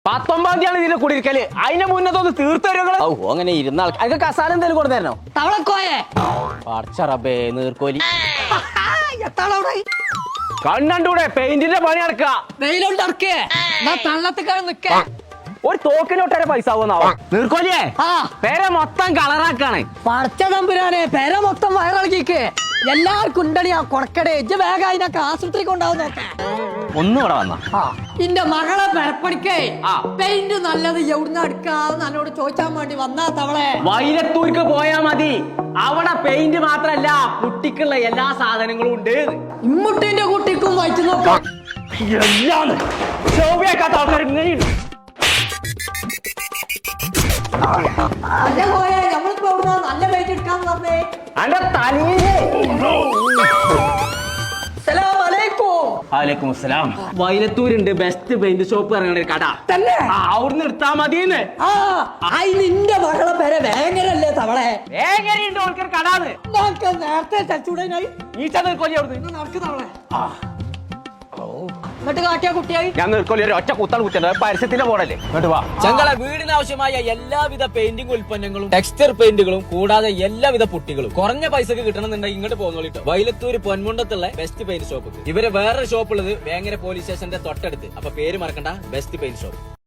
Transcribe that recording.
19 തീയതി ഇതിന്റെ കുടിയിരിക്കല്. അതിന്റെ മുന്നത്തൊന്ന് തീർത്തരുകള്. അങ്ങനെ ഇരുന്ന ആൾക്ക് കസാല എന്തെങ്കിലും കൊടുത്തരണോ? തവളക്കോയെ പടച്ചറബേ നീർക്കോലി എത്താളവിടെ കണ്ണൂടെ പെയിന്റിന്റെ പണി നടക്കുക. വെയിലോട്ട് ഇറക്കേ തള്ളത്തിക്കാണ് നിക്ക. ഒരു തോക്കിനൊട്ടേറെ പൈസ ആവുന്നാവോ നീർക്കോലിയേ? പേരെ മൊത്തം കളറാക്കാണ്. പടച്ച തമ്പുരാനെ പെര മൊത്തം വയറിളക്കിക്ക്. എല്ലാവർക്കും ഉണ്ടടി ആ കൊടക്കടേ. ഇജ്ജ് വേഗം അതിനൊക്കെ ആശുപത്രി കൊണ്ടാവും നോക്കേ. ഒന്നുകൂടെ വന്ന ഇന്റെ മകളെ പെരപ്പണിക്കേ പെയിന്റ് നല്ലത് എവിടുന്ന് എടുക്കാന്ന് എന്നോട് ചോദിച്ചാൻ വേണ്ടി വന്നാ തവളെ. വൈലത്തൂർക്ക് പോയാ മതി. അവിടെ പെയിന്റ് മാത്രല്ല കുട്ടിക്കുള്ള എല്ലാ സാധനങ്ങളും ഉണ്ട്. ഇമ്മുട്ടിന്റെ കുട്ടിക്കും വയറ്റ് നോക്കാം. എല്ലാം ശോഭിയാക്കാത്ത ആൾക്കാർ ഇങ്ങനെയുണ്ട്. അല്ല പോയെ നമ്മളിപ്പോ എവിടുന്നാ നല്ല പെയിന്റ് എടുക്കാന്ന് പറഞ്ഞേ? അന്റെ തലയിലേ. വൈലത്തൂരുണ്ട് ബെസ്റ്റ് പെയിന്റ് ഷോപ്പ് ഇറങ്ങുന്ന ഒരു കട തന്നെ. അവിടുന്ന് എടുത്താ മതിന്ന്. നിന്റെ മകളെ പേരെ വേങ്ങരല്ലേ തവളെ? വേങ്ങരയുണ്ട് ഓൾക്കൊരു കടാന്ന്. നേരത്തെ ചച്ചൂടനായി ഈച്ച നീർക്കോലി അവിടുന്ന് നടക്കുന്നവളെ എന്നിട്ട് കാട്ടിയ കുട്ടിയായി. ഞാൻ നീർക്കോലി ഒരു ഒറ്റ കുത്താണ് കുത്തുന്നത്. പരസ്യത്തിന്റെ പോടല്ലേ. ഇങ്ങോട്ട് വാ. ഞങ്ങളെ വീടിനാവശ്യമായ എല്ലാവിധ പെയിന്റിംഗ് ഉൽപ്പന്നങ്ങളും ടെക്സ്ചർ പെയിന്റുകളും കൂടാതെ എല്ലാവിധ പുട്ടികളും കുറഞ്ഞ പൈസക്ക് കിട്ടണമെന്നുണ്ടെങ്കിൽ ഇങ്ങോട്ട് പോകുന്നോളിട്ടോ. വൈലത്തൂര് പൊന്മുണ്ടത്തുള്ള ബെസ്റ്റ് പെയിന്റ് ഷോപ്പ്. ഇവരെ വേറൊരു ഷോപ്പ് ഉള്ളത് വേങ്ങര പോലീസ് സ്റ്റേഷന്റെ തൊട്ടടുത്ത്. അപ്പൊ പേര് മറക്കണ്ട, ബെസ്റ്റ് പെയിന്റ് ഷോപ്പ്.